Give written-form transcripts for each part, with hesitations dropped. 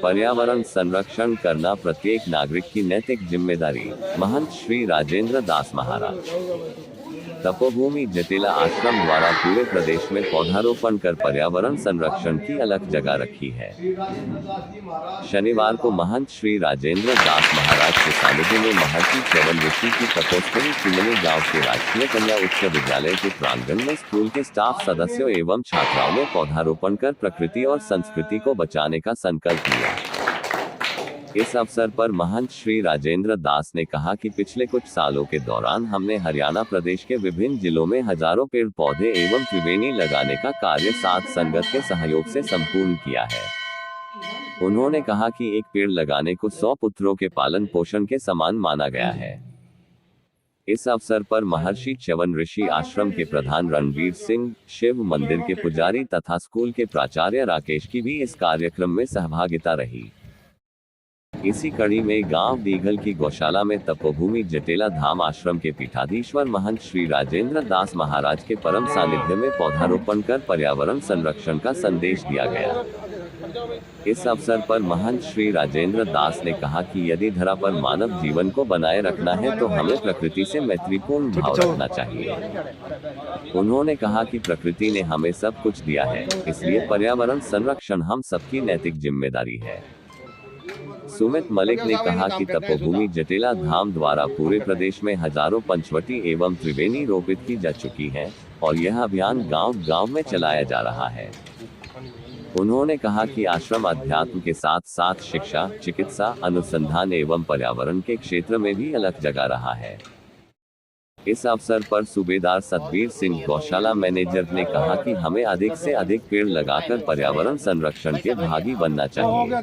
पर्यावरण संरक्षण करना प्रत्येक नागरिक की नैतिक जिम्मेदारी। महंत श्री राजेंद्र दास महाराज। तपोभूमि जटेला आश्रम द्वारा पूरे प्रदेश में पौधारोपण कर पर्यावरण संरक्षण की अलग जगह रखी है। शनिवार को महंत श्री राजेंद्र दास महाराज के सानिध्य में महर्षि च्यवन ऋषि की तपोस्थली चिमनी गांव के राजकीय कन्या उच्च विद्यालय के प्रांगण में स्कूल के स्टाफ सदस्यों एवं छात्राओं ने पौधारोपण कर प्रकृति और संस्कृति को बचाने का संकल्प लिया। इस अवसर पर महंत श्री राजेंद्र दास ने कहा कि पिछले कुछ सालों के दौरान हमने हरियाणा प्रदेश के विभिन्न जिलों में हजारों पेड़ पौधे एवं त्रिवेणी लगाने का कार्य साथ संगत के सहयोग से संपूर्ण किया है। उन्होंने कहा कि एक पेड़ लगाने को 100 पुत्रों के पालन पोषण के समान माना गया है। इस अवसर पर महर्षि च्यवन ऋषि आश्रम के प्रधान रणवीर सिंह, शिव मंदिर के पुजारी तथा स्कूल के प्राचार्य राकेश की भी इस कार्यक्रम में सहभागिता रही। इसी कड़ी में गांव दीघल की गौशाला में तपोभूमि जटेला धाम आश्रम के पीठाधीश्वर महंत श्री राजेंद्र दास महाराज के परम सानिध्य में पौधारोपण कर पर्यावरण संरक्षण का संदेश दिया गया। इस अवसर पर महंत श्री राजेंद्र दास ने कहा कि यदि धरा पर मानव जीवन को बनाए रखना है तो हमें प्रकृति से मैत्रीपूर्ण भाव रखना चाहिए। उन्होंने कहा कि प्रकृति ने हमें सब कुछ दिया है, इसलिए पर्यावरण संरक्षण हम सबकी नैतिक जिम्मेदारी है। सुमित मलिक ने कहा कि तपोभूमि जटेला धाम द्वारा पूरे प्रदेश में हजारों पंचवटी एवं त्रिवेणी रोपित की जा चुकी हैं और यह अभियान गांव-गांव में चलाया जा रहा है। उन्होंने कहा कि आश्रम अध्यात्म के साथ साथ शिक्षा, चिकित्सा, अनुसंधान एवं पर्यावरण के क्षेत्र में भी अलग जगह रहा है। इस अवसर पर सूबेदार सतबीर सिंह गौशाला मैनेजर ने कहा कि हमें अधिक से अधिक पेड़ लगाकर पर्यावरण संरक्षण के भागी बनना चाहिए।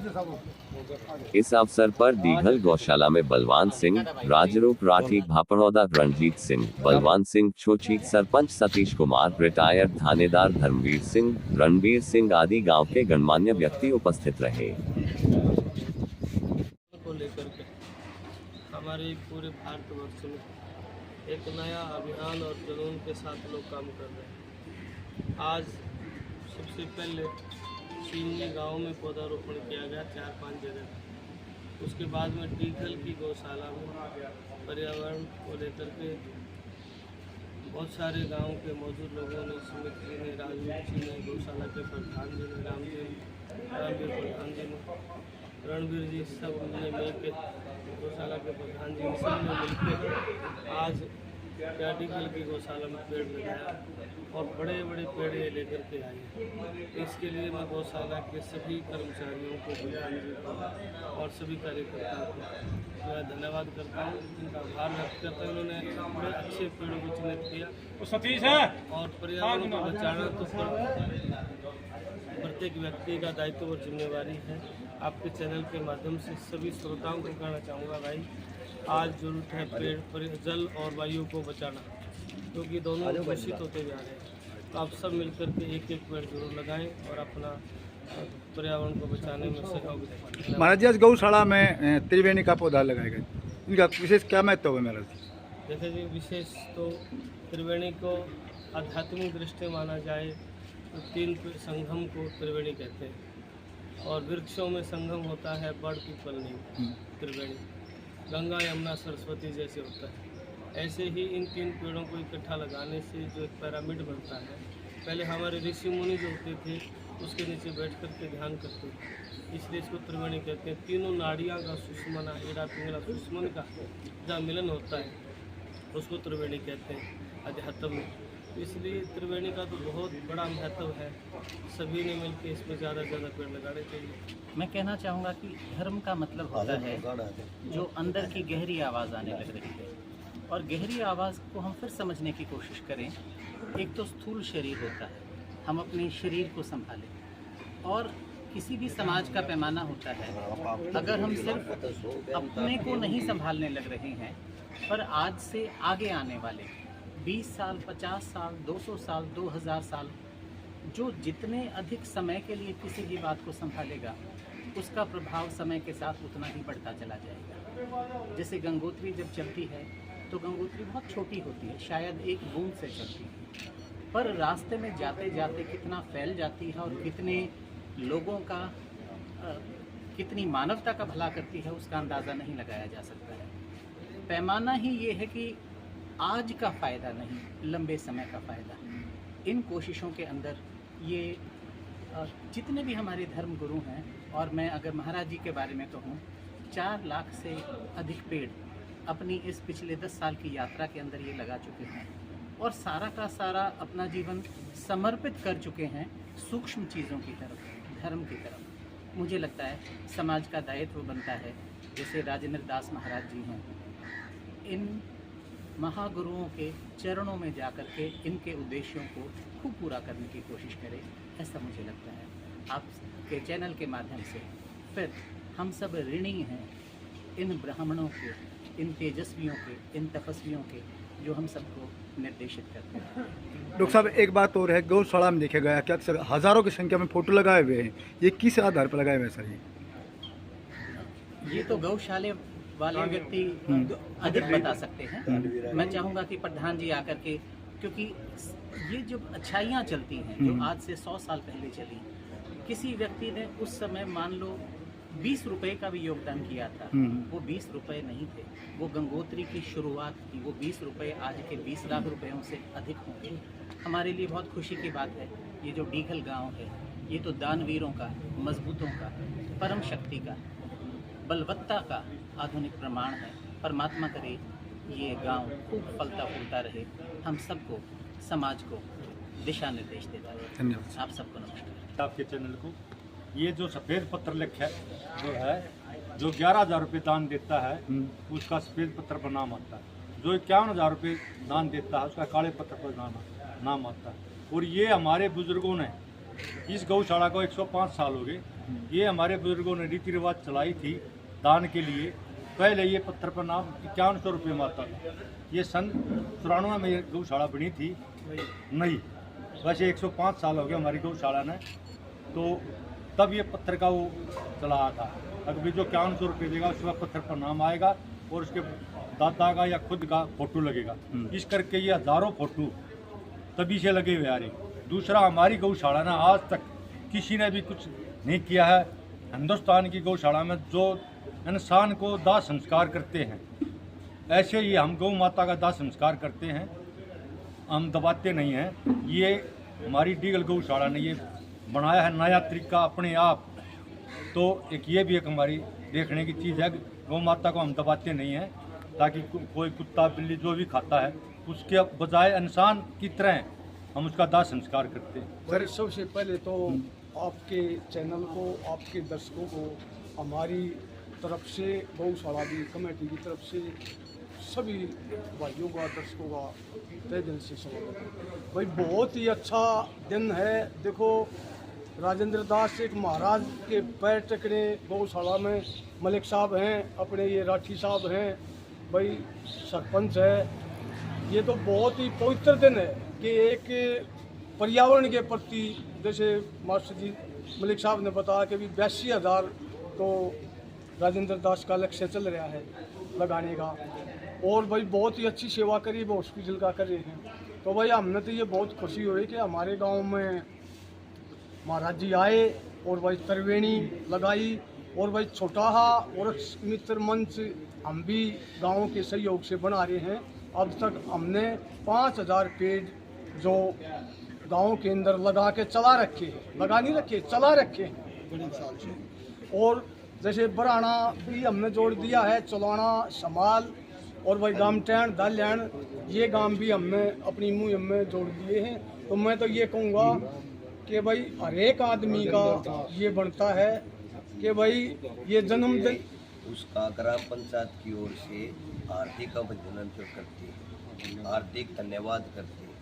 इस अवसर पर दीघल गौशाला में बलवान सिंह, राजरूप राठी, भापड़ौदा रणजीत सिंह, बलवान सिंह छोची, सरपंच सतीश कुमार, रिटायर्ड थानेदार धर्मवीर सिंह, रणबीर सिंह आदि गांव के गणमान्य व्यक्ति उपस्थित रहे। को लेकर के हमारे पूरे भारतवर्ष में एक नया अभियान और जुनून के साथ लोग काम कर रहे हैं। आज सबसे पहले चिमनी गांव में पौधारोपण किया गया 4-5 जगह। उसके बाद में दीघल की गौशाला में पर्यावरण को लेकर के बहुत सारे गांव के मौजूद लोगों ने, सुमित जी ने, राजवीर जी ने, गौशाला के प्रधान जी ने, रामवीर प्रधान जी ने, रणवीर जी, सब ने मिलकर गौशाला के प्रधान जी सब ने मिलकर आज दीघल की गौशाला में पेड़ लगाया और बड़े बड़े पेड़ ये लेकर के आए। इसके लिए मैं गौशाला के सभी कर्मचारियों को, प्रधान जी को और सभी कार्यकर्ताओं को मैं धन्यवाद करता हूँ, इनका आभार व्यक्त करता हूँ। उन्होंने बड़े अच्छे पेड़ों को चिन्हित किया और पर्यावरण को बचाना तो प्रत्येक व्यक्ति का दायित्व और जिम्मेवारी है। आपके चैनल के माध्यम से सभी श्रोताओं को कहना चाहूँगा, भाई आज जरूरत है पेड़, जल और वायु को बचाना, क्योंकि दोनों दूषित होते जा रहे हैं। तो आप सब मिलकर के एक एक पेड़ जरूर लगाएं और अपना पर्यावरण को बचाने में सहयोग दें। महाराज जी, आज गौशाला में त्रिवेणी का पौधा लगाया गया, इनका विशेष क्या महत्व है महाराज जी? देखिए जी, विशेष तो त्रिवेणी को आध्यात्मिक दृष्टि माना जाए तो 3 संगम को त्रिवेणी कहते हैं और वृक्षों में संगम होता है बड़ पीपल नीम त्रिवेणी, गंगा यमुना सरस्वती जैसे होता है। ऐसे ही इन 3 पेड़ों को इकट्ठा लगाने से जो एक पिरामिड बनता है, पहले हमारे ऋषि मुनि जो होते थे उसके नीचे बैठ कर के ध्यान करते थे, इसलिए इसको त्रिवेणी कहते हैं। तीनों नाड़ियाँ का सुषमना, एड़ा पिंगला सुषमन का जहाँ मिलन होता है उसको त्रिवेणी कहते हैं अध्यात्म में। इसलिए त्रिवेणी का तो बहुत बड़ा महत्व है, सभी ने मिलकर इसमें ज़्यादा से ज़्यादा पेड़ लगाने चाहिए। मैं कहना चाहूँगा कि धर्म का मतलब होता है जो अंदर की गहरी आवाज़ आने लग रही है, और गहरी आवाज़ को हम फिर समझने की कोशिश करें। एक तो स्थूल शरीर होता है, हम अपने शरीर को संभालें, और किसी भी समाज का पैमाना होता है। अगर हम सिर्फ अपने को नहीं संभालने लग रहे हैं, पर आज से आगे आने वाले 20 साल, 50 साल, 200 साल, 2000 साल, जो जितने अधिक समय के लिए किसी भी बात को संभालेगा, उसका प्रभाव समय के साथ उतना ही बढ़ता चला जाएगा। जैसे गंगोत्री जब चलती है तो गंगोत्री बहुत छोटी होती है, शायद एक बूंद से चलती है, पर रास्ते में जाते जाते कितना फैल जाती है और कितने लोगों का कितनी मानवता का भला करती है उसका अंदाज़ा नहीं लगाया जा सकता है। पैमाना ही ये है कि आज का फ़ायदा नहीं, लंबे समय का फ़ायदा। इन कोशिशों के अंदर ये जितने भी हमारे धर्म गुरु हैं, और मैं अगर महाराज जी के बारे में कहूँ, 4 लाख से अधिक पेड़ अपनी इस पिछले 10 साल की यात्रा के अंदर ये लगा चुके हैं और सारा का सारा अपना जीवन समर्पित कर चुके हैं सूक्ष्म चीज़ों की तरफ, धर्म की तरफ। मुझे लगता है समाज का दायित्व बनता है, जैसे राजेंद्र दास महाराज जी हैं, इन महागुरुओं के चरणों में जाकर के इनके उद्देश्यों को खूब पूरा करने की कोशिश करें, ऐसा मुझे लगता है। आपके चैनल के माध्यम से फिर हम सब ऋणी हैं इन ब्राह्मणों के, इन तेजस्वियों के, इन तपस्वियों के, जो हम सबको निर्देशित करते हैं। डॉक्टर साहब, एक बात और है, गौशाला में देखा गया कि अक्सर हज़ारों की संख्या में फोटो लगाए हुए हैं, ये किस आधार पर लगाए हुए हैं सर? ये तो गौशाले वाले व्यक्ति अधिक बता सकते हैं। मैं चाहूँगा कि प्रधान जी आकर के, क्योंकि ये जो अच्छाइयाँ चलती हैं जो आज से 100 साल पहले चली, किसी व्यक्ति ने उस समय मान लो 20 रुपए का भी योगदान किया था, वो 20 रुपए नहीं थे, वो गंगोत्री की शुरुआत थी। वो 20 रुपए आज के 20 लाख रुपयों से अधिक होंगे। हमारे लिए बहुत खुशी की बात है। ये जो डीघल गांव है, ये तो दानवीरों का, मजबूतों का, परम शक्ति का, बलवत्ता का आधुनिक प्रमाण है। परमात्मा करे ये गांव खूब फलता फूलता रहे, हम सबको, समाज को दिशा निर्देश देता रहे। धन्यवाद। आप सबको नमस्कार। आपके चैनल को ये जो सफ़ेद पत्र लिखा जो है, जो 11,000 रुपये दान देता है उसका सफ़ेद पत्र पर नाम आता है। जो 51,000 रुपये दान देता है उसका काले पत्र पर नाम आता है। और ये हमारे बुज़ुर्गों ने, इस गौशाला को 105 साल हो गए, ये हमारे बुज़ुर्गों ने रीति रिवाज चलाई थी दान के लिए। पहले ये पत्र पर नाम 5100 रुपये में आता था। ये सन 94 में ये गौशाला बनी थी नहीं, वैसे 105 साल हो गए हमारी गौशाला ने, तो तब ये पत्थर का वो चला था। अभी जो 5100 रुपये देगा उसके बाद पत्थर पर नाम आएगा और उसके दादा का या खुद का फोटो लगेगा। इस करके ये हज़ारों फोटो तभी से लगे हुए आ रहे। दूसरा, हमारी गौशाला ने आज तक किसी ने भी कुछ नहीं किया है। हिंदुस्तान की गौशाला में जो इंसान को दाह संस्कार करते हैं, ऐसे ही हम गौ माता का दाह संस्कार करते हैं, हम दबाते नहीं हैं। ये हमारी डीगल गौशाला ने ये बनाया है नया तरीका अपने आप। तो एक ये भी एक हमारी देखने की चीज़ है, गौ माता को हम दबाते नहीं हैं, ताकि कोई कुत्ता बिल्ली जो भी खाता है उसके बजाय इंसान की तरह हम उसका दाह संस्कार करते हैं। सर, सबसे पहले तो आपके चैनल को, आपके दर्शकों को हमारी तरफ से, गौशाला की कमेटी की तरफ से सभी भाइयों का, दर्शकों का तहे दिल से स्वागत है। भाई बहुत ही अच्छा दिन है। देखो, राजेंद्र दास एक महाराज के पैर टकरे गौशाला में, मलिक साहब हैं, अपने ये राठी साहब हैं, भाई सरपंच है। ये तो बहुत ही पवित्र दिन है कि एक पर्यावरण के प्रति, जैसे मास्टर जी मलिक साहब ने बताया कि भी 82,000 तो राजेंद्र दास का लक्ष्य चल रहा है लगाने का, और भाई बहुत ही अच्छी सेवा करी वो हॉस्पिटल का कर रहे हैं। तो भाई हमने तो ये बहुत खुशी हुई कि हमारे गांव में महाराज जी आए और भाई त्रिवेणी लगाई, और भाई छोटा और मित्र मंच हम भी गाँव के सहयोग से बना रहे हैं। अब तक हमने 5,000 पेड़ जो गांव के अंदर लगा के चला रखे हैं, लगा नहीं रखे, चला रखे हैं बड़े साल से। और जैसे बराना भी हमने जोड़ दिया है, चलाना, समाल और भाई गामटैन, दाल्यान, ये गांव भी हमने अपनी मुहिम में जोड़ दिए हैं। तो मैं तो ये कहूँगा कि भाई हर एक आदमी का ये बनता है कि भाई ये जन्मदिन उसका ग्राम पंचायत की ओर से हार्दिक अभिनंदन करते हैं, हार्दिक धन्यवाद करते हैं।